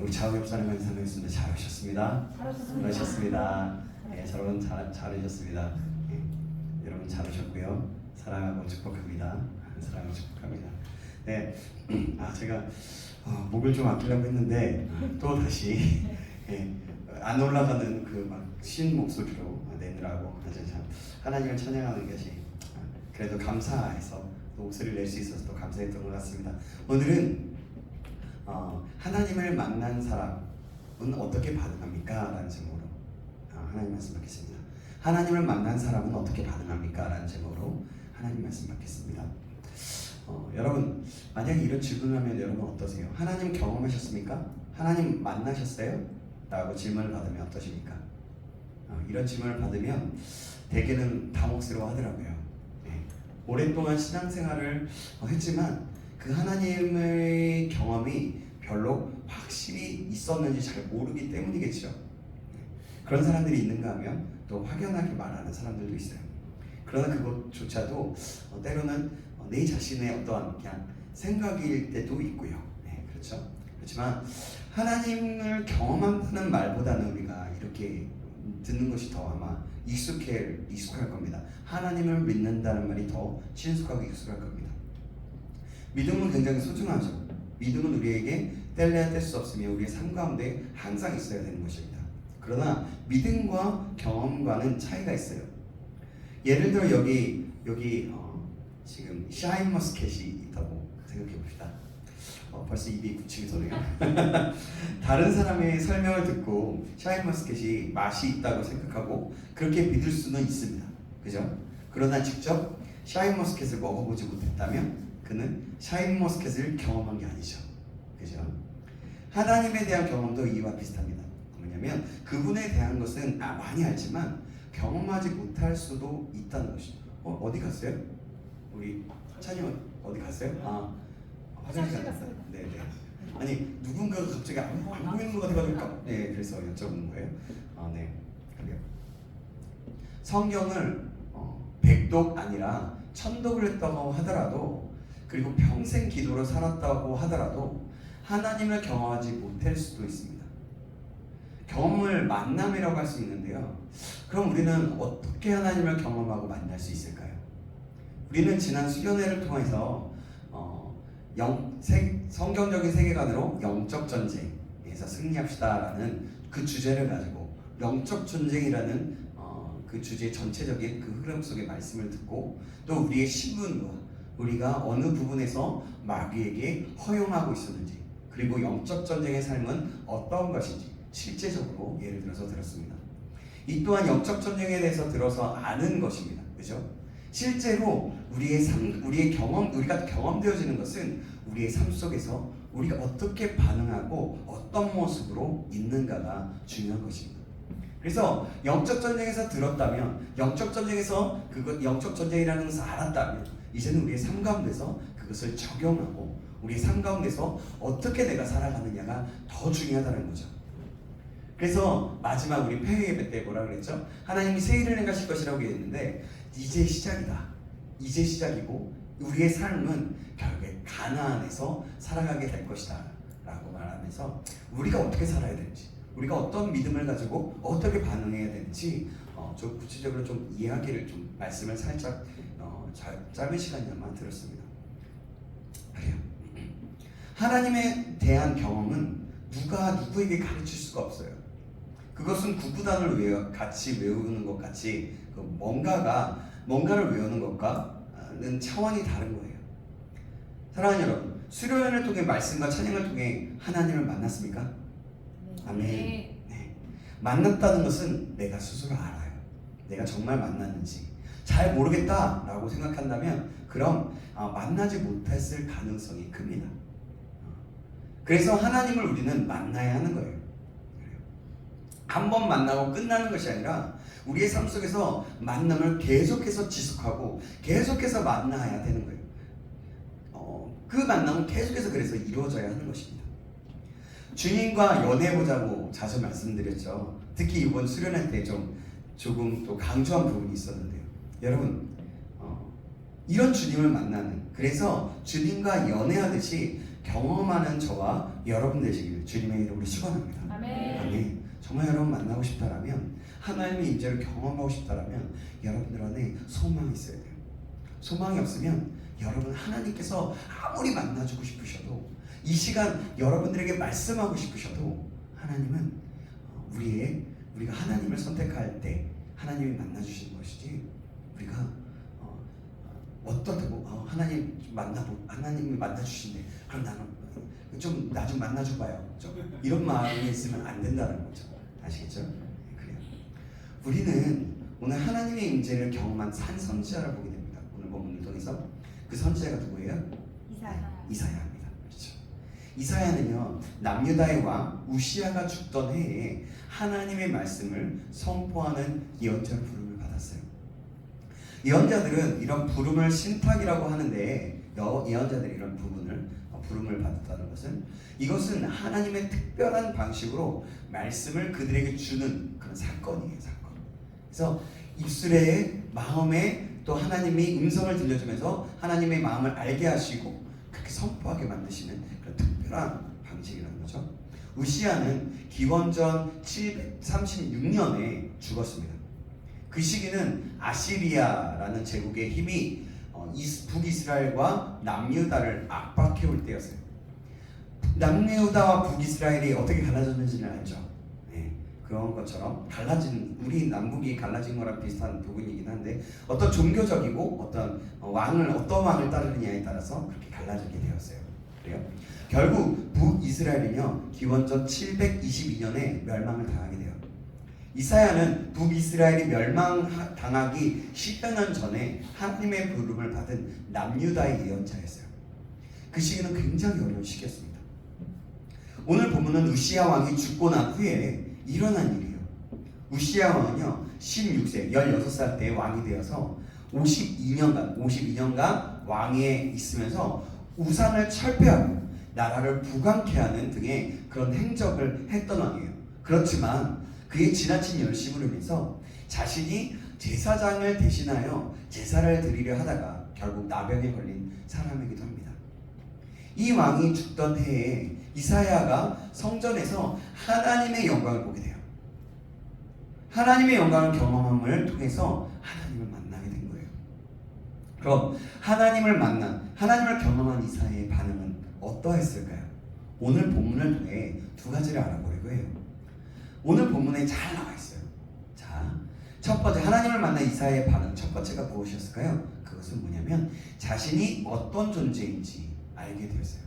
우리 좌우 옆사람과 인사드리겠습니다. 잘 오셨습니다. 잘하셨습니다. 네, 여러분 잘하셨습니다. 네, 여러분 잘 오셨고요. 사랑하고 축복합니다. 사랑하고 축복합니다. 네, 제가 목을 좀 아끼려고 했는데 또 다시 안 올라가는 그 막 쉰 목소리로 내느라고 아주 참 하나님을 찬양하는 것이 그래도 감사해서 또 목소리를 낼 수 있어서 또 감사했던 것 같습니다. 오늘은 하나님을 만난 사람은 어떻게 반응합니까? 라는 제목으로 하나님 말씀 받겠습니다. 하나님을 만난 사람은 어떻게 반응합니까? 라는 제목으로 하나님 말씀 받겠습니다. 여러분 만약에 이런 질문을 하면 여러분 어떠세요? 하나님 경험하셨습니까? 하나님 만나셨어요? 라고 질문을 받으면 어떠십니까? 이런 질문을 받으면 대개는 당혹스러워 하더라고요. 오랫동안 신앙생활을 했지만 그 하나님의 경험이 별로 확실히 있었는지 잘 모르기 때문이겠죠. 그런 사람들이 있는가 하면 또 확연하게 말하는 사람들도 있어요. 그러나 그것조차도 때로는 내 자신의 어떠한 그냥 생각일 때도 있고요. 그렇죠. 그렇지만 하나님을 경험한다는 말보다는 우리가 이렇게 듣는 것이 더 아마 익숙할 겁니다. 하나님을 믿는다는 말이 더 친숙하고 익숙할 겁니다. 믿음은 굉장히 소중하죠. 믿음은 우리에게 뗄래야 뗄 수 없으며 우리의 삶 가운데 항상 있어야 되는 것입니다. 그러나 믿음과 경험과는 차이가 있어요. 예를 들어 여기 지금 샤인머스켓이 있다고 생각해 봅시다. 벌써 입이 굳히기 전에요. 다른 사람의 설명을 듣고 샤인머스켓이 맛이 있다고 생각하고 그렇게 믿을 수는 있습니다. 그죠? 그러나 직접 샤인머스켓을 먹어보지 못했다면 그는 샤인머스켓을 경험한 게 아니죠. 그죠? 하나님에 대한 경험도 이와 비슷합니다. 뭐냐면 그분에 대한 것은 많이 알지만 경험하지 못할 수도 있다는 것이죠. 어디 갔어요? 우리 찬이 어디 갔어요? 화장실 갔어요. 네네. 아니 누군가가 갑자기 안 보이는 것 같아가지고 그래서 여쭤보는 거예요. 네. 그래요. 성경을 백독 아니라 천독을 했다고 하더라도 그리고 평생 기도로 살았다고 하더라도 하나님을 경험하지 못할 수도 있습니다. 경험을 만남이라고 할 수 있는데요. 그럼 우리는 어떻게 하나님을 경험하고 만날 수 있을까요? 우리는 지난 수련회를 통해서 성경적인 세계관으로 영적 전쟁에서 승리합시다라는 그 주제를 가지고 영적 전쟁이라는 그 주제 전체적인 그 흐름 속의 말씀을 듣고 또 우리의 신분과 우리가 어느 부분에서 마귀에게 허용하고 있었는지 그리고 영적 전쟁의 삶은 어떤 것인지 실제적으로 예를 들어서 들었습니다. 이 또한 영적 전쟁에 대해서 들어서 아는 것입니다. 그죠? 실제로 우리가 경험되어지는 것은 우리의 삶 속에서 우리가 어떻게 반응하고 어떤 모습으로 있는가가 중요한 것입니다. 그래서 영적 전쟁에서 들었다면, 영적 전쟁에서 영적 전쟁이라는 것을 알았다면, 이제는 우리의 삶 가운데서 그것을 적용하고 우리의 삶 가운데서 어떻게 내가 살아가느냐가 더 중요하다는 거죠. 그래서 마지막 우리 폐회 예배 때 뭐라 그랬죠? 하나님이 새 일을 행하실 것이라고 했는데 이제 시작이다. 이제 시작이고 우리의 삶은 결국에 가나안에서 살아가게 될 것이다 라고 말하면서 우리가 어떻게 살아야 되는지 우리가 어떤 믿음을 가지고 어떻게 반응해야 되는지 좀 구체적으로 좀 이야기를 좀 말씀을 살짝 짧은 시간이나마 들었습니다. 그래요. 하나님에 대한 경험은 누가 누구에게 가르칠 수가 없어요. 그것은 구구단을 같이 외우는 것 같이 뭔가를 외우는 것과는 차원이 다른 거예요. 사랑하는 여러분, 수련회를 통해 말씀과 찬양을 통해 하나님을 만났습니까? 네. 아멘. 네. 만났다는 것은 내가 스스로 알아요. 내가 정말 만났는지 잘 모르겠다라고 생각한다면 그럼 만나지 못했을 가능성이 큽니다. 그래서 하나님을 우리는 만나야 하는 거예요. 한 번 만나고 끝나는 것이 아니라 우리의 삶 속에서 만남을 계속해서 지속하고 계속해서 만나야 되는 거예요. 그 만남은 계속해서 그래서 이루어져야 하는 것입니다. 주님과 연애해보자고 자주 말씀드렸죠. 특히 이번 수련회 때 조금 또 강조한 부분이 있었는데요. 여러분 이런 주님을 만나는, 그래서 주님과 연애하듯이 경험하는 저와 여러분 되시길 주님의 이름으로 축원합니다. 아멘. 아멘. 정말 여러분 만나고 싶다라면, 하나님의 임재를 경험하고 싶다라면 여러분들 안에 소망이 있어야 돼요. 소망이 없으면 여러분 하나님께서 아무리 만나주고 싶으셔도, 이 시간 여러분들에게 말씀하고 싶으셔도 하나님은 우리가 하나님을 선택할 때 하나님이 만나주시는 것이지, 우리가 어떻다고 하나님이 만나주신대, 그럼 나는 좀 나 좀 만나줘봐요, 좀 이런 마음이 있으면 안 된다는 거죠. 아시겠죠? 그래요. 우리는 오늘 하나님의 임재를 경험한 한 선지자를 보게 됩니다. 오늘 본문을 통해서. 그 선지자가 누구예요? 이사야입니다. 그렇죠. 이사야는요, 남유다의 왕 우시야가 죽던 해에 하나님의 말씀을 선포하는 예언자로 부름을 받았어요. 예언자들은 이런 부름을 신탁이라고 하는데, 예언자들이 이런 부름을 받았다는 것은, 이것은 하나님의 특별한 방식으로 말씀을 그들에게 주는 그런 사건이에요. 사건. 그래서 입술에, 마음에 또 하나님이 음성을 들려주면서 하나님의 마음을 알게 하시고 그렇게 선포하게 만드시는 그런 특별한 방식이라는 거죠. 우시야는 기원전 736년에 죽었습니다. 그 시기는 아시리아라는 제국의 힘이 북이스라엘과 남유다를 압박해올 때였어요. 남유다와 북이스라엘이 어떻게 갈라졌는지는 알죠? 네, 그런 것처럼 우리 남북이 갈라진 거랑 비슷한 부분이긴 한데, 어떤 종교적이고 어떤 어떤 왕을 따르느냐에 따라서 그렇게 갈라지게 되었어요. 그래요? 결국 북이스라엘은요, 기원전 722년에 멸망을 당하게 돼요. 이사야는 북이스라엘이 멸망당하기 10여 년 전에 하나님의 부름을 받은 남유다의 예언자였어요. 그 시기는 굉장히 어려운 시기였습니다. 오늘 본문은 우시야 왕이 죽고 난 후에 일어난 일이에요. 우시야 왕은요, 16세 16살 때 왕이 되어서 52년간 왕위에 있으면서 우상을 철폐하고 나라를 부강케 하는 등의 그런 행적을 했던 왕이에요. 그렇지만 그의 지나친 열심으로 인해서 자신이 제사장을 대신하여 제사를 드리려 하다가 결국 나병에 걸린 사람이기도 합니다. 이 왕이 죽던 해에 이사야가 성전에서 하나님의 영광을 보게 돼요. 하나님의 영광을 경험함을 통해서 하나님을 만나게 된 거예요. 그럼 하나님을 경험한 이사야의 반응은 어떠했을까요? 오늘 본문을 통해 두 가지를 알아보려고 해요. 오늘 본문에 잘 나와 있어요. 자, 첫 번째, 하나님을 만난 이사야의 반응, 첫 번째가 무엇이었을까요? 그것은 뭐냐면 자신이 어떤 존재인지 알게 되었어요.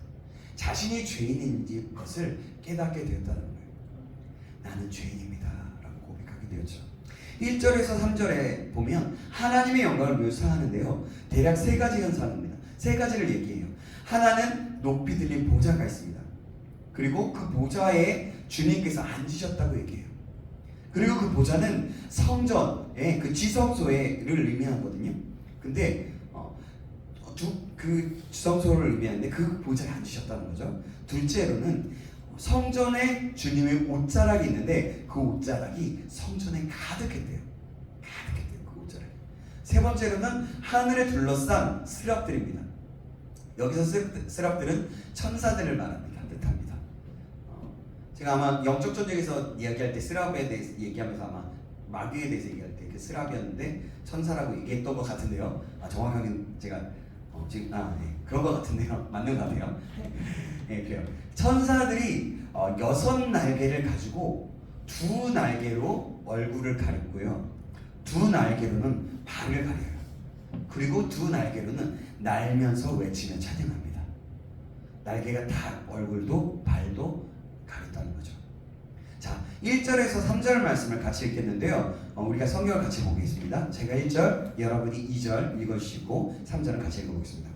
자신이 죄인인지 것을 깨닫게 되었다는 거예요. 나는 죄인입니다 라고 고백하게 되었죠. 1절에서 3절에 보면 하나님의 영광을 묘사하는데요, 대략 세 가지 현상입니다. 세 가지를 얘기해요. 하나는 높이 들린 보좌가 있습니다. 그리고 그 보좌에 주님께서 앉으셨다고 얘기해요. 그리고 그 보좌는 성전의 그 지성소를 의미하거든요. 근데 그 지성소를 의미하는데 그 보좌에 앉으셨다는 거죠. 둘째로는 성전에 주님의 옷자락이 있는데 그 옷자락이 성전에 가득했대요. 그 옷자락이. 세 번째로는 하늘에 둘러싼 스랍들입니다. 여기서 스랍들은 천사들을 말합니다. 뜻합니다. 제가 아마 영적 전쟁에서 이야기할 때 스랍에 대해서 얘기하면서 아마 마귀에 대해서 얘기할 때 그 스랍이었는데 천사라고 얘기했던 것 같은데요. 정확하게는 제가 지금 그런 것 같은데요. 맞는 것 같아요. 네, 그래요. 천사들이 6날개를 가지고 2날개로 얼굴을 가렸고요, 2날개로는 발을 가려요. 그리고 2날개로는 날면서 외치며 찬양합니다. 날개가 다 얼굴도 발도 가렸다는 거죠. 자, 1절에서 3절 말씀을 같이 읽겠는데요, 우리가 성경을 같이 보겠습니다. 제가 1절, 여러분이 2절 읽어주시고 3절을 같이 읽어보겠습니다.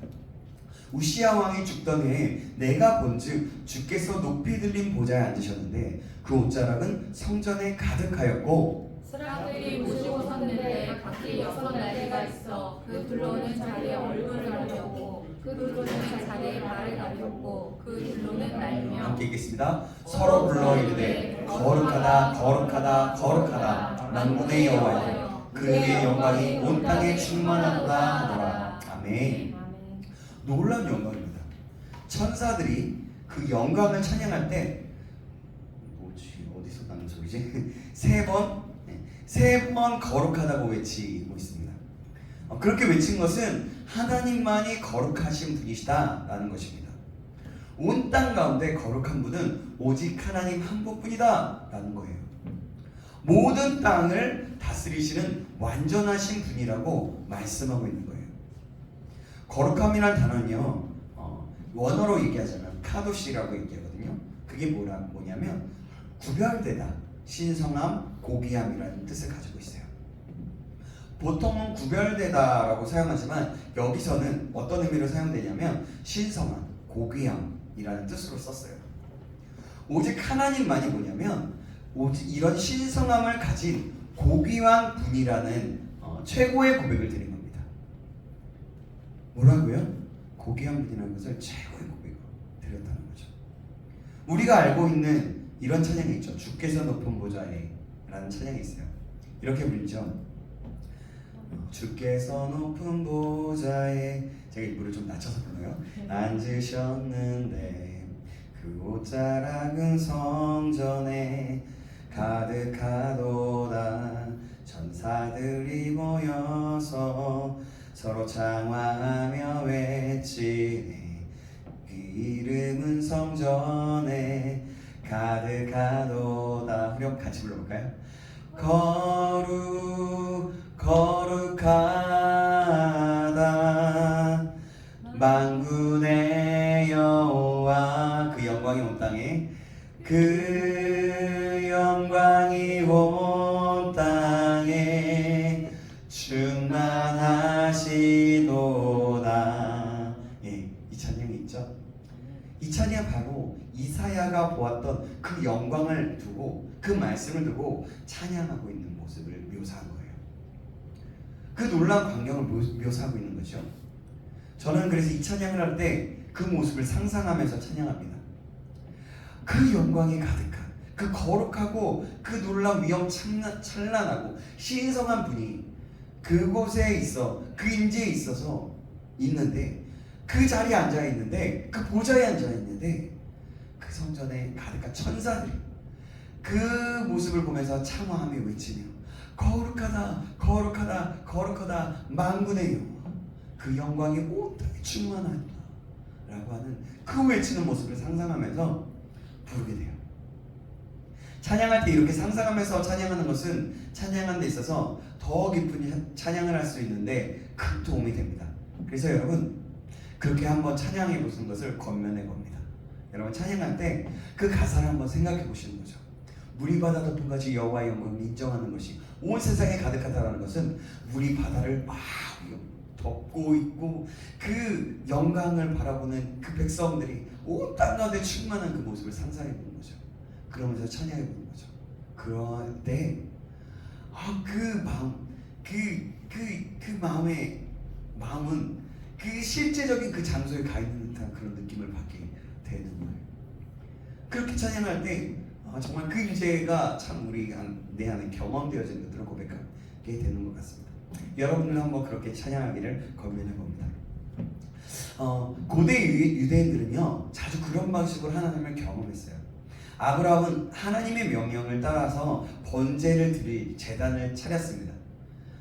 우시야 왕이 죽던 해에 내가 본즉 주께서 높이 들린 보좌에 앉으셨는데 그 옷자락은 성전에 가득하였고 스랍들이 모시고 섰는데 각기 6날개가 있어 그 둘로는 자기의 얼굴을 가렸고 그 둘로는 자기의 발을 가렸고 그 둘로는 날며 함께 읽겠습니다. 서로 불러 이르되 거룩하다 거룩하다 거룩하다 만군의 여호와여 그의 영광이 온 땅에 충만하도다 하더라. 아멘. 아멘. 놀라운 영광입니다. 천사들이 그 영광을 찬양할 때 뭐지 어디서 나는 소리지? 세 번 거룩하다고 외치고 있습니다. 그렇게 외친 것은 하나님만이 거룩하신 분이시다라는 것입니다. 온 땅 가운데 거룩한 분은 오직 하나님 한 분뿐이다라는 거예요. 모든 땅을 다스리시는 완전하신 분이라고 말씀하고 있는 거예요. 거룩함이란 단어는요, 원어로 얘기하자면 카도시라고 얘기하거든요. 그게 뭐냐면 구별되다, 신성함, 고귀함이라는 뜻을 가지고 있어요. 보통은 구별되다라고 사용하지만 여기서는 어떤 의미로 사용되냐면 신성함, 고귀함이라는 뜻으로 썼어요. 오직 하나님만이 뭐냐면 오직 이런 신성함을 가진 고귀한 분이라는 최고의 고백을 드린 겁니다. 뭐라고요? 고귀한 분이라는 것을 최고의 고백으로 드렸다는 거죠. 우리가 알고 있는 이런 찬양이 있죠. 주께서 높은 보좌에 라는 찬양이 있어요. 이렇게 부르죠. 주께서 높은 보좌에, 제가 일부러 좀 낮춰서 불러요. 앉으셨는데 그 옷자락은 성전에 가득하도다. 천사들이 모여서 서로 창화하며 외치네. 그 이름은 성전에 가득하도다. 우리 같이 불러볼까요? 거룩하다 만군의 여호와. 그 영광이 온 땅에, 그 영광이 온 땅에 충만하시도다. 예, 이 찬양이 있죠. 이 찬양 바로 이사야가 보았던 그 영광을 두고, 그 말씀을 두고 찬양하고 있는 모습을 묘사한 거예요. 그 놀라운 광경을 묘사하고 있는 거죠. 저는 그래서 이 찬양을 할 때 그 모습을 상상하면서 찬양합니다. 그 영광이 가득한, 그 거룩하고 그 놀라운 위엄 찬란하고 신성한 분이 그곳에 있어, 그 임재에 있어서 있는데, 그 자리에 앉아 있는데, 그 보좌에 앉아 있는데, 그 성전에 가득한 천사들이 그 모습을 보면서 창화하며 외치며 거룩하다, 거룩하다, 거룩하다 만군의 여호와, 그 영광이 온 땅에 충만하다 라고 하는 그 외치는 모습을 상상하면서 부르게 돼요. 찬양할 때 이렇게 상상하면서 찬양하는 것은 찬양하는 데 있어서 더 깊은 찬양을 할 수 있는데 큰 도움이 됩니다. 그래서 여러분, 그렇게 한번 찬양해 보시는 것을 권면해 봅니다. 여러분, 찬양할 때 그 가사를 한번 생각해 보시는 거죠. 물이 바다 덮음같이 여호와의 영광을 인정하는 것이 온 세상에 가득하다라는 것은 물이 바다를 막 덮고 있고, 그 영광을 바라보는 그 백성들이 온 땅 가운데 충만한 그 모습을 상상해 보는 거죠. 그러면서 찬양해 보는 거죠. 그럴 때 그 마음, 그 마음은 그 실제적인 그 장소에 가 있는 듯한 그런 느낌을 받게 되는 거예요. 그렇게 찬양할 때 정말 그 임재가 참 내 안에 경험되어진 것들을 고백하게 되는 것 같습니다. 여러분들 한번 그렇게 찬양하기를 권면해 봅니다. 고대 유대인들은요 자주 그런 방식으로 하나님을 경험했어요. 아브라함은 하나님의 명령을 따라서 번제를 드릴 제단을 차렸습니다.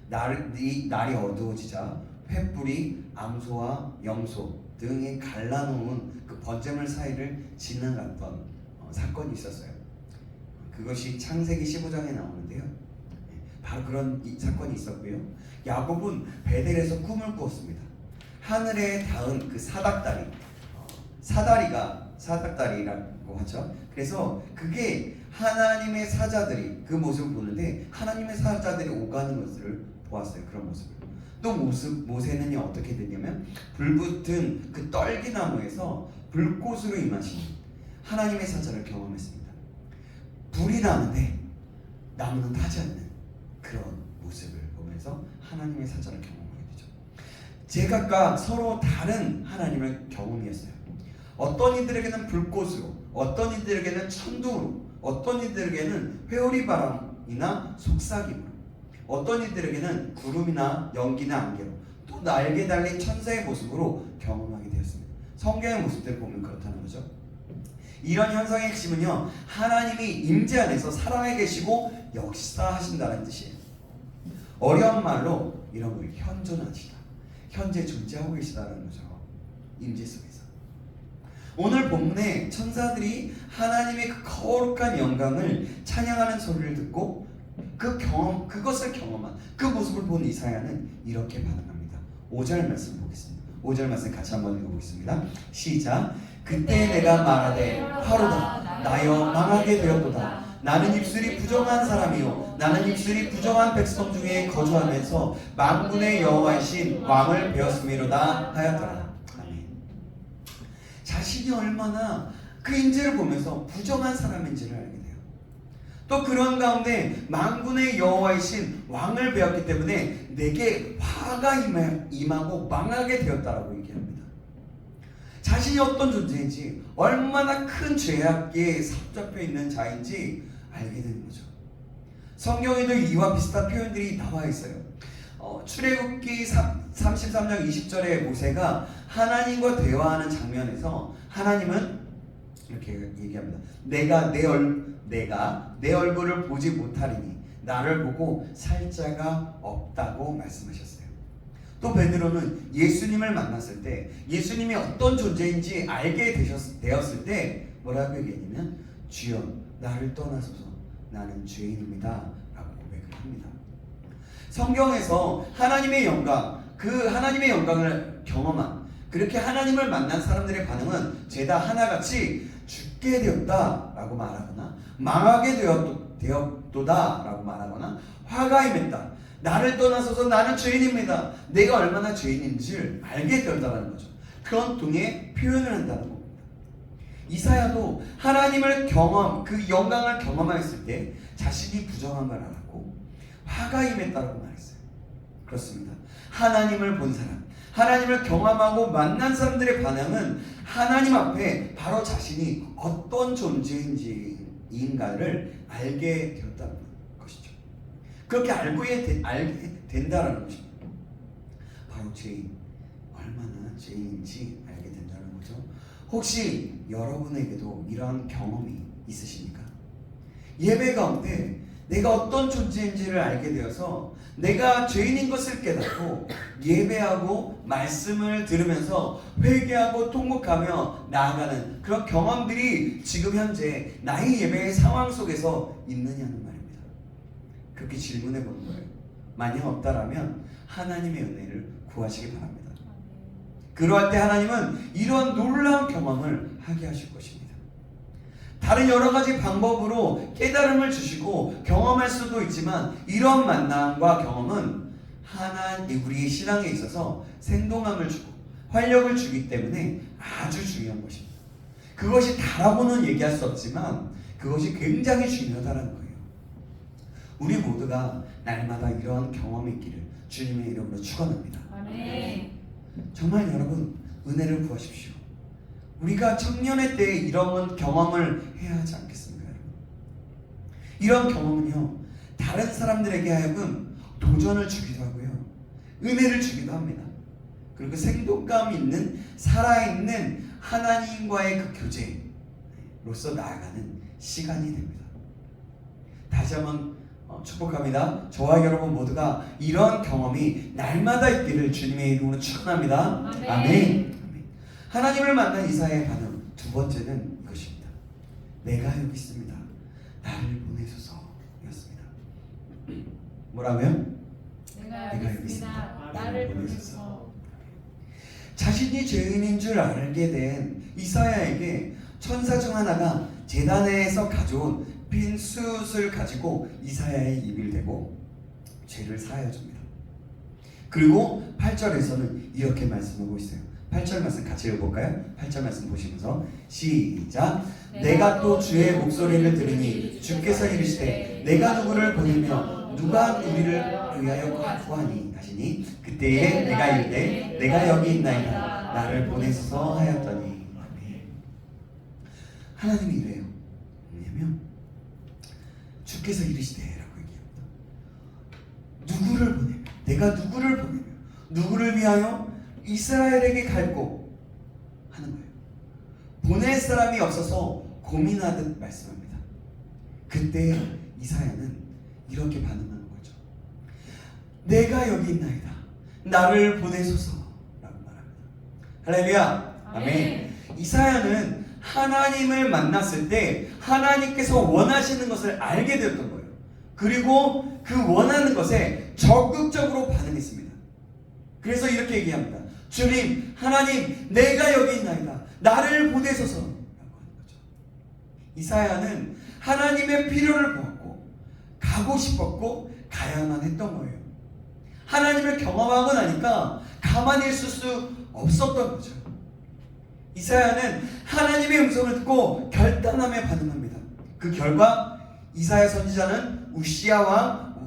날이 어두워지자 횃불이 암소와 염소 등에 갈라놓은 그 번제물 사이를 지나갔던 사건이 있었어요. 그것이 창세기 15장에 나오는데요. 바로 그런 사건이 있었고요. 야곱은 베델에서 꿈을 꾸었습니다. 하늘에 닿은 그 사닥다리라고 하죠. 그래서 그게 하나님의 사자들이 그 모습을 보는데, 하나님의 사자들이 오가는 것을 보았어요. 그런 모습을. 또 모세는요 어떻게 됐냐면, 불붙은 그 떨기나무에서 불꽃으로 임하신 하나님의 사자를 경험했습니다. 불이 나는데 나무는 타지 않는 그런 모습을 보면서 하나님의 사자를 경험하게 되죠. 제각각 서로 다른 하나님의 경험이었어요. 어떤 이들에게는 불꽃으로, 어떤 이들에게는 천둥으로, 어떤 이들에게는 회오리바람이나 속삭임으로, 어떤 이들에게는 구름이나 연기나 안개로, 또 또 날개 달린 천사의 모습으로 경험하게 되었습니다. 성경의 모습들을 보면 그렇다는 거죠. 이런 현상의 핵심은요, 하나님이 임재 안에서 살아계 계시고 역사하신다는 뜻이에요. 어려운 말로 이런 걸 현존하시다, 현재 존재하고 계시다는 거죠. 임재 속에서. 오늘 본문에 천사들이 하나님의 그 거룩한 영광을 찬양하는 소리를 듣고 그것을 경험한 그 모습을 본 이사야는 이렇게 반응합니다. 5절 말씀 보겠습니다. 5절 말씀 같이 한번 읽어보겠습니다. 시작. 그때 내가 말하되 화로다 나여 망하게 되었도다. 나는 입술이 부정한 사람이요 나는 입술이 부정한 백성 중에 거주하면서 만군의 여호와이신 왕을 배웠음이로다 하였더라. 아멘. 자신이 얼마나 그 임재를 보면서 부정한 사람인지를 알게 돼요. 또 그런 가운데 만군의 여호와이신 왕을 배웠기 때문에 내게 화가 임하고 망하게 되었다라고 얘기합니다. 자신이 어떤 존재인지, 얼마나 큰 죄악에 사로잡혀 있는 자인지 알게 되는 거죠. 성경에도 이와 비슷한 표현들이 나와 있어요. 출애굽기 33장 20절에 모세가 하나님과 대화하는 장면에서 하나님은 이렇게 얘기합니다. 내가 내 얼굴을 보지 못하리니 나를 보고 살 자가 없다고 말씀하셨어요. 또 베드로는 예수님을 만났을 때 예수님이 어떤 존재인지 알게 되었을 때 뭐라고 얘기했냐면 주여 나를 떠나소서 나는 죄인입니다 라고 고백을 합니다. 성경에서 하나님의 영광, 그 하나님의 영광을 경험한, 그렇게 하나님을 만난 사람들의 반응은 죄다 하나같이 죽게 되었다 라고 말하거나 망하게 되었도다 라고 말하거나 화가 임했다, 나를 떠나서서 나는 죄인입니다, 내가 얼마나 죄인인지를 알게 되었다는 거죠. 그런 등의 표현을 한다는 겁니다. 이사야도 하나님을 그 영광을 경험하였을 때 자신이 부정한 걸 알았고 화가 임했다고 말했어요. 그렇습니다. 하나님을 본 사람, 하나님을 경험하고 만난 사람들의 반응은 하나님 앞에 바로 자신이 어떤 존재인가를 알게 되었다는 것이죠. 그렇게 알게 된다는 것입니다. 바로 얼마나 죄인인지 알게 된다는 거죠. 혹시 여러분에게도 이런 경험이 있으십니까? 예배 가운데 내가 어떤 존재인지를 알게 되어서 내가 죄인인 것을 깨닫고 예배하고 말씀을 들으면서 회개하고 통곡하며 나아가는 그런 경험들이 지금 현재 나의 예배의 상황 속에서 있느냐는 말입니다. 그렇게 질문해 보는 거예요. 만약 없다라면 하나님의 은혜를 구하시기 바랍니다. 그러할 때 하나님은 이러한 놀라운 경험을 하게 하실 것입니다. 다른 여러 가지 방법으로 깨달음을 주시고 경험할 수도 있지만 이러한 만남과 경험은 우리의 신앙에 있어서 생동함을 주고 활력을 주기 때문에 아주 중요한 것입니다. 그것이 다라고는 얘기할 수 없지만 그것이 굉장히 중요하다는 거예요. 우리 모두가 날마다 이러한 경험이 있기를 주님의 이름으로 축원합니다. 아멘. 정말 여러분 은혜를 구하십시오. 우리가 청년의 때에 이런 경험을 해야 하지 않겠습니까, 여러분? 이런 경험은요, 다른 사람들에게 하여금 도전을 주기도 하고요, 은혜를 주기도 합니다. 그리고 생동감 있는 살아있는 하나님과의 그 교제로서 나아가는 시간이 됩니다. 다시 한번 축복합니다. 저와 여러분 모두가 이런 경험이 날마다 있기를 주님의 이름으로 축원합니다. 아멘. 아멘. 하나님을 만난 이사야의 반응 두 번째는 이것입니다. 내가 여기 있습니다. 나를 보내소서 였습니다. 뭐라고요? 내가 여기 있습니다. 나를 보내소서. 자신이 죄인인 줄 알게 된 이사야에게 천사 중 하나가 제단에서 가져온 빈 숯을 가지고 이사야의 입을 대고 죄를 사하여 줍니다. 그리고 8절에서는 이렇게 말씀하고 있어요. 8절 말씀 같이 읽어볼까요? 8절 말씀 보시면서 시작. 내가 또 주의 목소리를 들으니 주께서 이르시되 내가 누구를 보내며 누가 우리를 위하여 구하니 하시니 그때에 내가 이르되 내가 여기 있나이다 나를 보내소서 하였더니. 하나님이 이래요. 왜냐면 주께서 이르시되 라고 얘기합니다. 누구를 보내며, 내가 누구를 보내며 누구를 위하여? 이스라엘에게 갈고 하는 거예요. 보낼 사람이 없어서 고민하듯 말씀합니다. 그때 이사야는 이렇게 반응하는 거죠. 내가 여기 있나이다. 나를 보내소서 라고 말합니다. 할렐루야. 아멘. 이사야는 하나님을 만났을 때 하나님께서 원하시는 것을 알게 되었던 거예요. 그리고 그 원하는 것에 적극적으로 반응했습니다. 그래서 이렇게 얘기합니다. 주님, 하나님, 내가 여기 있나이다. 나를 보내소서 라고 하는 거죠. 이사야는 하나님의 필요를 보았고 가고 싶었고 가야만 했던 거예요. 하나님을 경험하고 나니까 가만히 있을 수 없었던 거죠. 이사야는 하나님의 음성을 듣고 결단함에 반응합니다. 그 결과 이사야 선지자는 우시야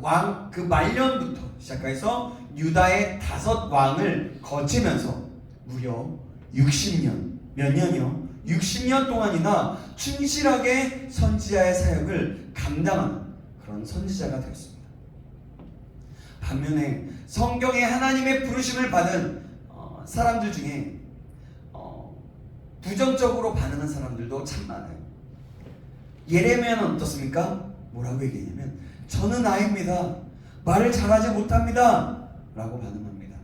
왕 그 말년부터 시작해서 유다의 5 왕을 거치면서 무려 60년, 몇 년이요? 60년 동안이나 충실하게 선지자의 사역을 감당하는 그런 선지자가 되었습니다. 반면에 성경에 하나님의 부르심을 받은 사람들 중에 부정적으로 반응한 사람들도 참 많아요. 예레미야는 어떻습니까? 뭐라고 얘기했냐면 저는 아이입니다. 말을 잘하지 못합니다. 라고 반응합니다.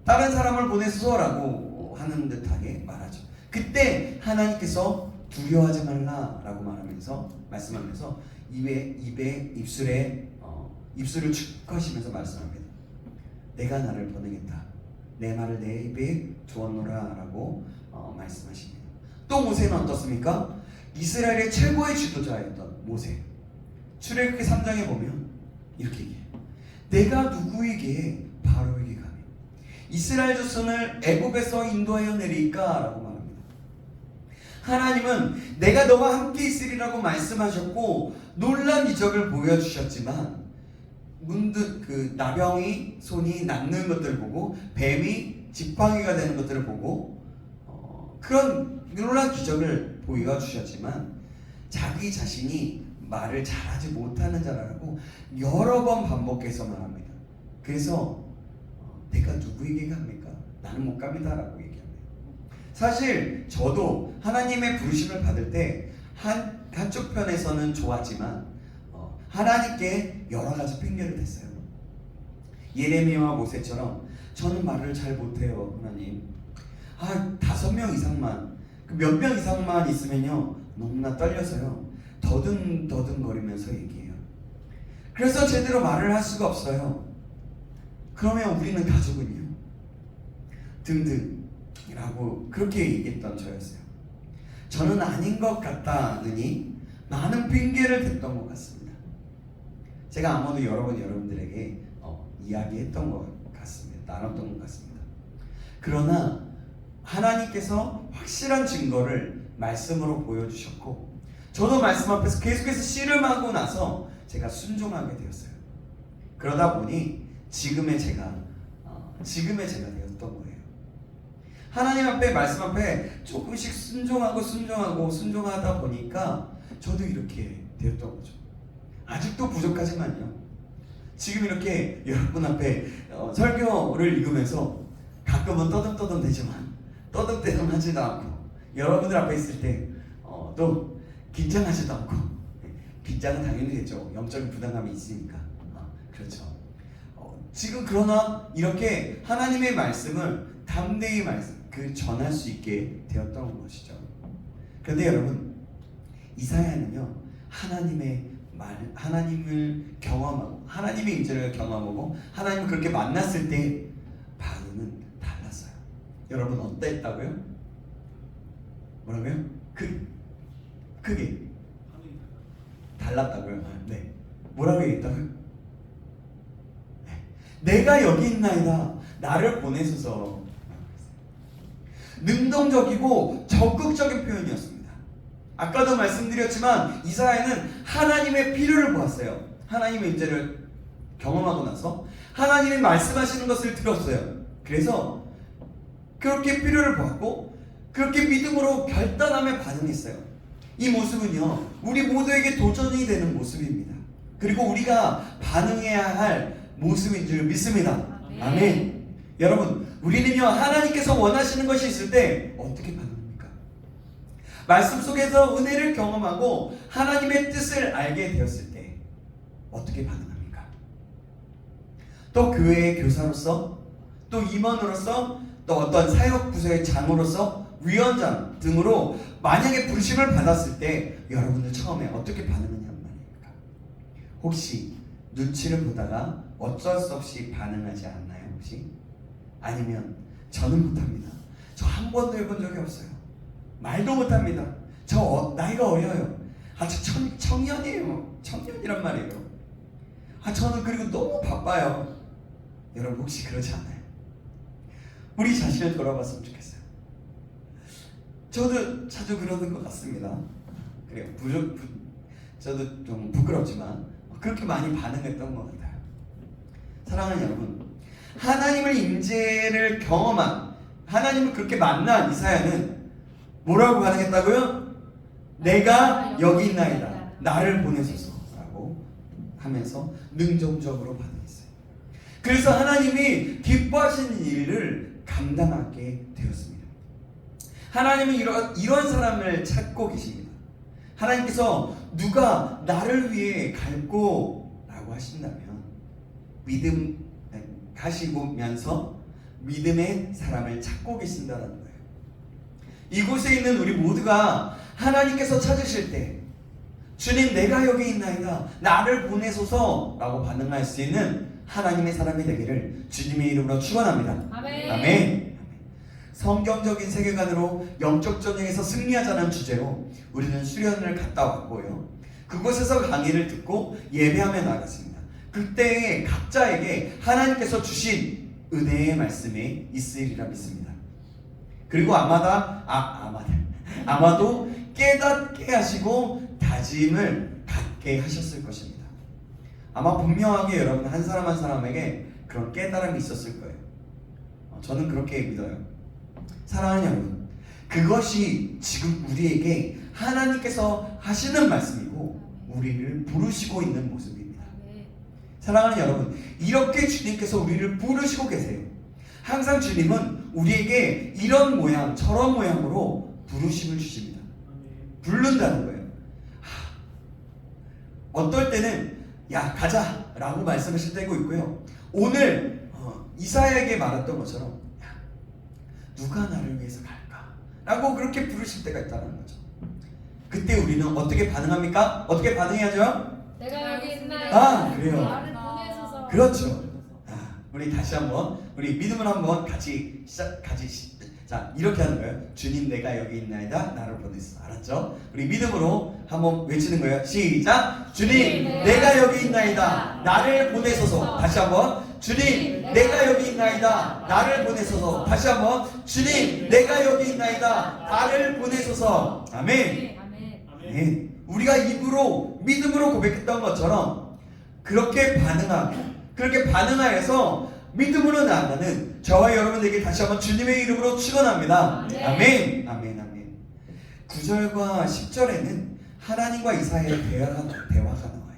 다른 사람을 보내소서라고 하는 듯하게 말하죠. 그때 하나님께서 두려워하지 말라라고 말씀하면서 입술을 축하시면서 말씀합니다. 내가 나를 보내겠다. 내 말을 내 입에 두었노라 라고 말씀하십니다. 또 모세는 어떻습니까? 이스라엘의 최고의 지도자였던 모세. 출애굽기 3장에 보면 이렇게 얘기해요. 내가 누구에게 바로에게 가며 이스라엘 자손을 애굽에서 인도하여 내리까? 라고 말합니다. 하나님은 내가 너와 함께 있으리라고 말씀하셨고 놀란 이적을 보여주셨지만 문득 그 나병이 손이 낫는 것들을 보고 뱀이 지팡이가 되는 것들을 보고 그런 놀란 기적을 보여주셨지만 자기 자신이 말을 잘하지 못하는 자라고 여러 번 반복해서 말합니다. 그래서 내가 누구에게 갑니까? 나는 못 갑니다 라고 얘기합니다. 사실 저도 하나님의 부르심을 받을 때 한쪽 편에서는 좋았지만 하나님께 여러 가지 핑계를 댔어요. 예레미야와 모세처럼 저는 말을 잘 못해요 하나님. 5명 이상만 몇 명 이상만 있으면요 너무나 떨려서요 더듬거리면서 얘기해요. 그래서 제대로 말을 할 수가 없어요. 그러면 우리는 가족은요? 등등이라고 그렇게 얘기했던 저였어요. 저는 아닌 것 같다느니 많은 핑계를 댔던 것 같습니다. 제가 아마도 여러 번 여러분들에게 이야기했던 것 같습니다. 나눴던 것 같습니다. 그러나 하나님께서 확실한 증거를 말씀으로 보여주셨고 저도 말씀 앞에서 계속해서 씨름하고 나서 제가 순종하게 되었어요. 그러다 보니 지금의 제가 되었던 거예요. 하나님 앞에 말씀 앞에 조금씩 순종하다 보니까 저도 이렇게 되었던 거죠. 아직도 부족하지만요. 지금 이렇게 여러분 앞에 설교를 읽으면서 가끔은 떠듬떠듬대지만 떠듬떠듬하지도 않고 여러분들 앞에 있을 때 또 긴장하지도 않고 긴장은 당연히 되죠. 영적인 부담감이 있으니까 그렇죠. 지금 그러나 이렇게 하나님의 말씀을 담대히 전할 수 있게 되었던 것이죠. 그런데 여러분 이사야는요 하나님을 경험하고 하나님의 임재를 경험하고 하나님을 그렇게 만났을 때 반응은 달랐어요. 여러분 어땠다고요? 뭐라고요? 크게 달랐다고요? 네. 뭐라고 얘기했다고요? 네. 내가 여기 있나이다. 나를 보내소서. 능동적이고 적극적인 표현이었습니다. 아까도 말씀드렸지만 이사야는 하나님의 필요를 보았어요. 하나님의 임재를 경험하고 나서 하나님이 말씀하시는 것을 들었어요. 그래서 그렇게 필요를 보았고 그렇게 믿음으로 결단함에 반응했어요. 이 모습은요 우리 모두에게 도전이 되는 모습입니다. 그리고 우리가 반응해야 할 모습인 줄 믿습니다. 아멘. 여러분, 우리는요 하나님께서 원하시는 것이 있을 때 어떻게 반응합니까? 말씀 속에서 은혜를 경험하고 하나님의 뜻을 알게 되었을 때 어떻게 반응합니까? 또 교회의 교사로서, 또 임원으로서, 또 어떤 사역 부서의 장으로서, 위원장 등으로 만약에 부르심을 받았을 때 여러분들 처음에 어떻게 반응하냐는 말입니까? 혹시 눈치를 보다가 어쩔 수 없이 반응하지 않나요? 혹시? 아니면 저는 못합니다. 저 한 번도 해본 적이 없어요. 말도 못합니다. 저 나이가 어려요. 저 청년이에요. 청년이란 말이에요. 저는 그리고 너무 바빠요. 여러분 혹시 그러지 않아요? 우리 자신을 돌아봤으면 좋겠어요. 저도 자주 그러는 것 같습니다. 그래요. 저도 좀 부끄럽지만 그렇게 많이 반응했던 것 같아요. 사랑하는 여러분, 하나님의 임재를 경험한, 하나님을 그렇게 만난 이사야는 뭐라고 반응했다고요? 내가 여기 있나이다. 나를 보내소서 라고 하면서 능동적으로 반응했어요. 그래서 하나님이 기뻐하시는 일을 감당하게 되었습니다. 하나님은 이런 사람을 찾고 계십니다. 하나님께서 누가 나를 위해 갈고 라고 하신다면 가시고면서 믿음의 사람을 찾고 계신다는 거예요. 이곳에 있는 우리 모두가 하나님께서 찾으실 때 주님 내가 여기 있나이다 나를 보내소서 라고 반응할 수 있는 하나님의 사람이 되기를 주님의 이름으로 축원합니다. 아멘. 아멘. 성경적인 세계관으로 영적 전쟁에서 승리하자는 주제로 우리는 수련을 갔다 왔고요. 그곳에서 강의를 듣고 예배하며 나갔습니다. 그때 각자에게 하나님께서 주신 은혜의 말씀이 있으리라 믿습니다. 그리고 아마도 깨닫게 하시고 다짐을 갖게 하셨을 것입니다. 아마 분명하게 여러분 한 사람 한 사람에게 그런 깨달음이 있었을 거예요. 저는 그렇게 믿어요. 사랑하는 여러분, 그것이 지금 우리에게 하나님께서 하시는 말씀이고 우리를 부르시고 있는 모습입니다. 사랑하는 여러분, 이렇게 주님께서 우리를 부르시고 계세요. 항상 주님은 우리에게 이런 모양 저런 모양으로 부르심을 주십니다. 부른다는 거예요. 어떨 때는 야 가자 라고 말씀하실 때고 있고요. 오늘 이사야에게 말했던 것처럼 야, 누가 나를 위해서 갈까? 라고 그렇게 부르실 때가 있다는 거죠. 그때 우리는 어떻게 반응합니까? 어떻게 반응해야죠? 내가 여기 있나요? 그래요. 나를 보내소서. 그렇죠. 우리 다시 한번 우리 믿음을 한번 같이 자 이렇게 하는 거예요. 주님 내가 여기 있나이다 나를 보내소서. 알았죠? 우리 믿음으로 한번 외치는 거예요. 시작. 주님 내가 여기 있나이다 나를 보내소서. 다시 한번 주님 내가 여기 있나이다 나를 보내소서. 다시 한번 주님 내가 여기 있나이다 나를 보내소서. 아멘. 네. 우리가 입으로 믿음으로 고백했던 것처럼 그렇게 반응하여서 믿음으로 나아가는 저와 여러분에게 다시 한번 주님의 이름으로 축원합니다. 아멘. 아멘. 아멘. 9절과 10절에는 하나님과 이사야의 대화가 나와요.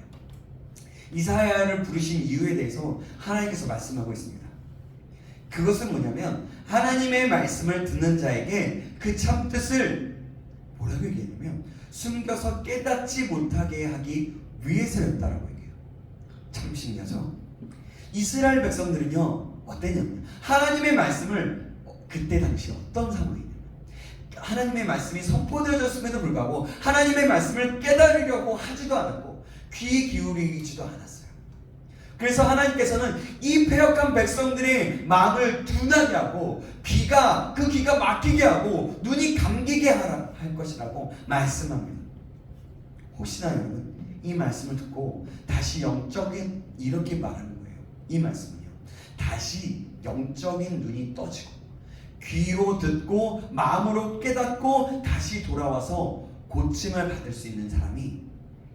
이사야를 부르신 이유에 대해서 하나님께서 말씀하고 있습니다. 그것은 뭐냐면 하나님의 말씀을 듣는 자에게 그 참 뜻을 뭐라고 얘기했냐면 숨겨서 깨닫지 못하게 하기 위해서였다라고 얘기해요. 참 신기하죠? 이스라엘 백성들은요 어땠냐면 하나님의 말씀을 그때 당시 어떤 상황이냐면 하나님의 말씀이 선포되어졌음에도 불구하고 하나님의 말씀을 깨달으려고 하지도 않았고 귀 기울이지도 않았어요. 그래서 하나님께서는 이 패역한 백성들의 마음을 둔하게 하고 귀가 막히게 하고 눈이 감기게 할 것이라고 말씀합니다. 혹시나 여러분 이 말씀을 듣고 다시 영적인 이렇게 말하는 거예요. 이 말씀은요 다시 영적인 눈이 떠지고 귀로 듣고 마음으로 깨닫고 다시 돌아와서 고침을 받을 수 있는 사람이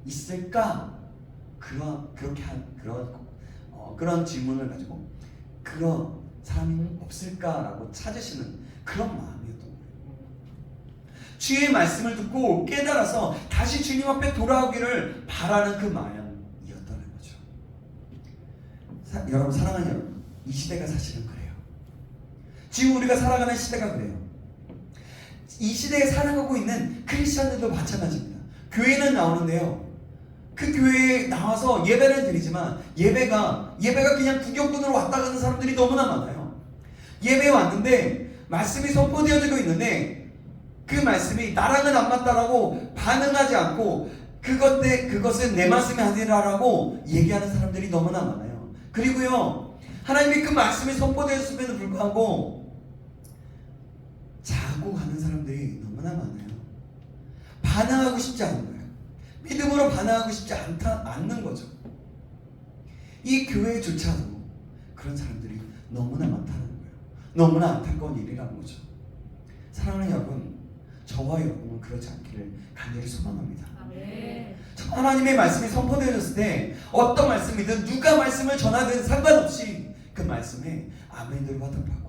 있을까? 그런 질문을 가지고 그런 사람이 없을까라고 찾으시는 그런 마음이었던 거예요. 주의 말씀을 듣고 깨달아서 다시 주님 앞에 돌아오기를 바라는 그 마음이었다는 거죠. 여러분, 사랑하는 여러분, 이 시대가 사실은 그래요. 지금 우리가 살아가는 시대가 그래요. 이 시대에 살아가고 있는 크리스천들도 마찬가지입니다. 교회는 나오는데요, 그 교회에 나와서 예배를 드리지만 예배가 그냥 구경꾼으로 왔다 가는 사람들이 너무나 많아요. 예배에 왔는데 말씀이 선포되어지고 있는데 그 말씀이 나랑은 안 맞다라고 반응하지 않고 그것은 내 말씀이 아니라라고 얘기하는 사람들이 너무나 많아요. 그리고요, 하나님의 그 말씀이 선포되었음에도 불구하고 자고 가는 사람들이 너무나 많아요. 반응하고 싶지 않은 거예요. 믿음으로 반응하고 싶지 않는 거죠. 이 교회조차도 그런 사람들이 너무나 많다는 거예요. 너무나 안타까운 일이라는 거죠. 사랑하는 여러분, 저와 여러분은 그렇지 않기를 간절히 소망합니다. 아멘. 하나님의 말씀이 선포되어졌을 때 어떤 말씀이든 누가 말씀을 전하든 상관없이 그 말씀에 아멘으로 화답하고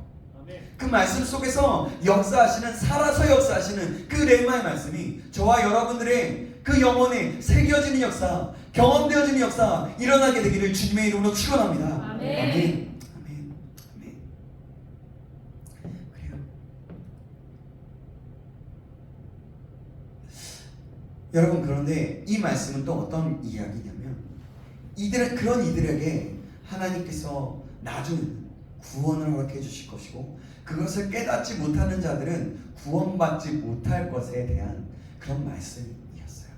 그 말씀 속에서 역사하시는, 살아서 역사하시는 그 레마의 말씀이 저와 여러분들의 그 영혼에 새겨지는 역사, 경험되어지는 역사 일어나게 되기를 주님의 이름으로 축원합니다. 아멘. 아멘. 아멘. 아멘. 그래요. 여러분, 그런데 이 말씀은 또 어떤 이야기냐면 그런 이들에게 하나님께서 나중에는 구원을 허락해 주실 것이고 그것을 깨닫지 못하는 자들은 구원받지 못할 것에 대한 그런 말씀이었어요.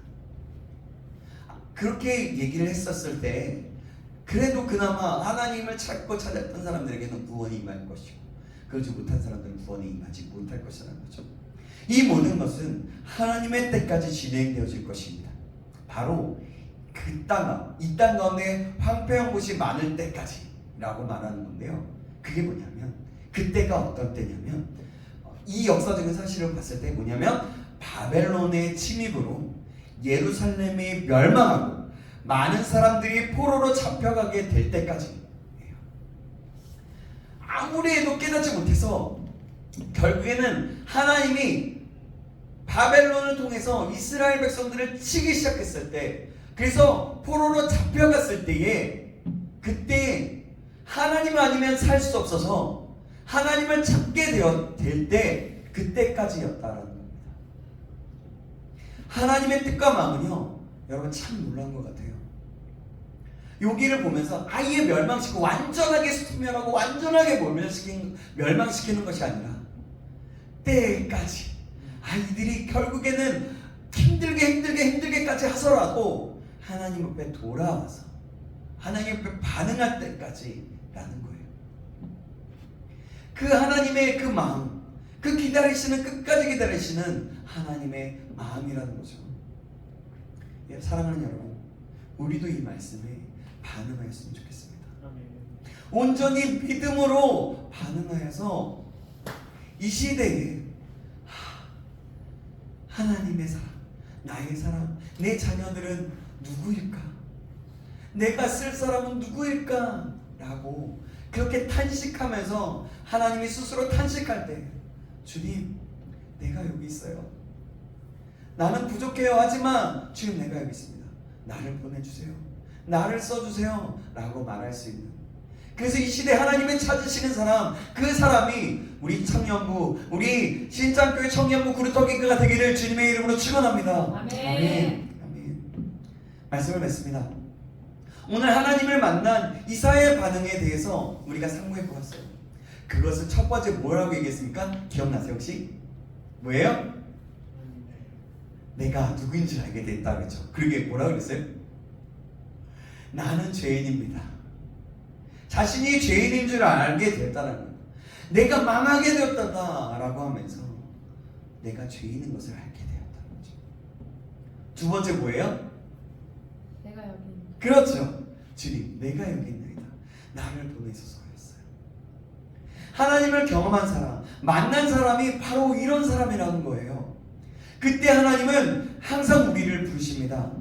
그렇게 얘기를 했었을 때 그래도 그나마 하나님을 찾고 찾았던 사람들에게는 구원이 임할 것이고 그러지 못한 사람들은 구원이 임하지 못할 것이라는 거죠. 이 모든 것은 하나님의 때까지 진행되어질 것입니다. 바로 이 땅 가운데 황폐한 곳이 많을 때까지라고 말하는 건데요. 그게 뭐냐면 그때가 어떤 때냐면 이 역사적인 사실을 봤을 때 뭐냐면 바벨론의 침입으로 예루살렘이 멸망하고 많은 사람들이 포로로 잡혀가게 될 때까지예요. 아무리 해도 깨닫지 못해서 결국에는 하나님이 바벨론을 통해서 이스라엘 백성들을 치기 시작했을 때, 그래서 포로로 잡혀갔을 때에 그때 하나님 아니면 살 수 없어서 하나님을 찾게 될 때 그때까지였다라는 겁니다. 하나님의 뜻과 마음은요, 여러분 참 놀라운 것 같아요. 여기를 보면서 아예 멸망시키고 완전하게 소멸하고 완전하게 멸망시키는 것이 아니라 때까지 아이들이 결국에는 힘들게까지 하더라도 하나님 앞에 돌아와서 하나님 앞에 반응할 때까지라는 거예요. 그 하나님의 그 마음, 그 기다리시는, 끝까지 기다리시는 하나님의 마음이라는 거죠. 사랑하는 여러분, 우리도 이 말씀에 반응하였으면 좋겠습니다. 온전히 믿음으로 반응하여서 이 시대에 하나님의 사람, 나의 사람, 내 자녀들은 누구일까? 내가 쓸 사람은 누구일까? 라고 그렇게 탄식하면서 하나님이 스스로 탄식할 때, 주님, 내가 여기 있어요. 나는 부족해요. 하지만 주님, 내가 여기 있습니다. 나를 보내주세요. 나를 써주세요. 라고 말할 수 있는, 그래서 이 시대 하나님을 찾으시는 사람, 그 사람이 우리 청년부, 우리 신장교회 청년부 그루터기가 되기를 주님의 이름으로 축원합니다. 아멘. 아멘. 말씀을 맺습니다. 오늘 하나님을 만난 이사야의 반응에 대해서 우리가 상고해 보았어요. 그것은 첫 번째 뭐라고 얘기했습니까? 기억나세요 혹시? 뭐예요? 내가 누구인 줄 알게 됐다 그랬죠. 그러게 뭐라고 그랬어요? 나는 죄인입니다. 자신이 죄인인 줄 알게 됐다는 거예요. 내가 망하게 되었다라고 하면서 내가 죄인인 것을 알게 되었다는 거죠. 두 번째 뭐예요? 내가 여기 있는. 그렇죠. 주님, 내가 여기 있나이다. 나를 보내소서 하였어요. 하나님을 경험한 사람, 만난 사람이 바로 이런 사람이라는 거예요. 그때 하나님은 항상 우리를 부르십니다.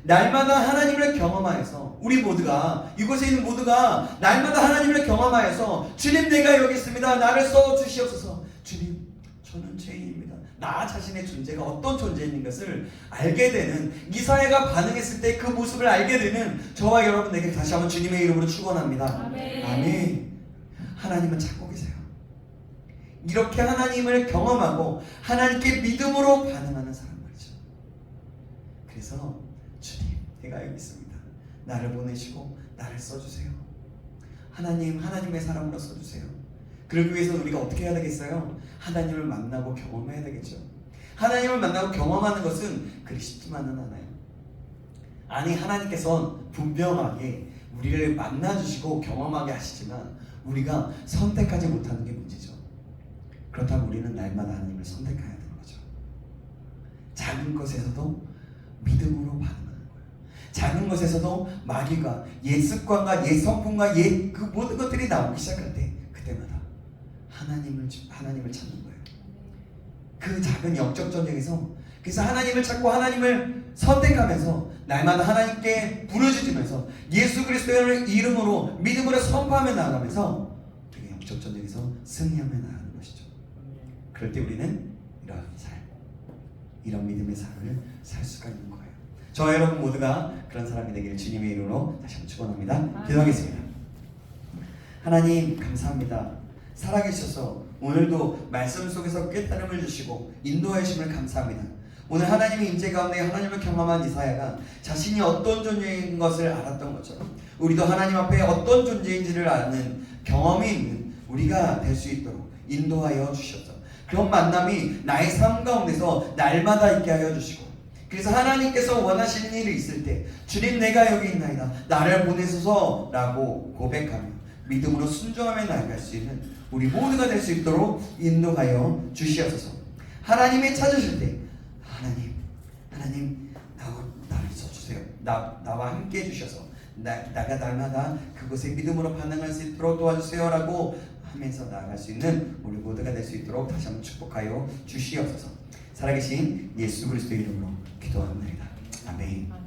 날마다 하나님을 경험하여서 우리 모두가, 이곳에 있는 모두가 날마다 하나님을 경험하여서 주님, 내가 여기 있습니다. 나를 써주시옵소서. 주님, 저는 죄인입니다. 나 자신의 존재가 어떤 존재인 것을 알게 되는, 이사야가 반응했을 때 그 모습을 알게 되는 저와 여러분에게 다시 한번 주님의 이름으로 축원합니다. 아멘. 아멘. 하나님은 찾고 계세요. 이렇게 하나님을 경험하고 하나님께 믿음으로 반응하는 사람 말이죠. 그래서 주님, 내가 여기 있습니다. 나를 보내시고 나를 써주세요. 하나님의 사람으로 써주세요. 그러기 위해서 우리가 어떻게 해야 되겠어요? 하나님을 만나고 경험해야 되겠죠. 하나님을 만나고 경험하는 것은 그리 쉽지만은 않아요. 아니, 하나님께서는 분명하게 우리를 만나주시고 경험하게 하시지만 우리가 선택하지 못하는 게 문제죠. 그렇다면 우리는 날마다 하나님을 선택해야 되는 거죠. 작은 것에서도 믿음으로 반응하는 거예요. 작은 것에서도 마귀가 옛 습관과 옛 성품과 옛 그 모든 것들이 나오기 시작할 때 그때마다 하나님을 찾는 거예요. 그 작은 영적 전쟁에서 그래서 하나님을 찾고 하나님을 선택하면서 날마다 하나님께 부르짖으면서 예수 그리스도의 이름으로 믿음으로 선포하며 나아가면서 우리가 영적 전쟁에서 승리하며 나아가는 것이죠. 그럴 때 우리는 이런 믿음의 삶을 살 수가 있는 거예요. 저 여러분 모두가 그런 사람이 되기를 주님의 이름으로 다시 한번 축원합니다. 기도하겠습니다. 하나님 감사합니다. 살아계셔서 오늘도 말씀 속에서 깨달음을 주시고 인도해 주심을 감사합니다. 오늘 하나님의 임재 가운데 하나님을 경험한 이사야가 자신이 어떤 존재인 것을 알았던 것처럼 우리도 하나님 앞에 어떤 존재인지를 아는 경험이 있는 우리가 될 수 있도록 인도하여 주셨죠. 그런 만남이 나의 삶 가운데서 날마다 있게 하여 주시고, 그래서 하나님께서 원하시는 일이 있을 때 주님 내가 여기 있나이다 나를 보내소서 라고 고백하며 믿음으로 순종하며 나아갈 수 있는 우리 모두가 될 수 있도록 인도하여 주시옵소서. 하나님이 찾으실 때 하나님 나를 써주세요. 나와 함께 해주셔서 나가 날마다 그곳에 믿음으로 반응할 수 있도록 도와주세요 라고 하면서 나아갈 수 있는 우리 모두가 될 수 있도록 다시 한번 축복하여 주시옵소서. 살아계신 예수 그리스도의 이름으로 기도합니다. 아멘.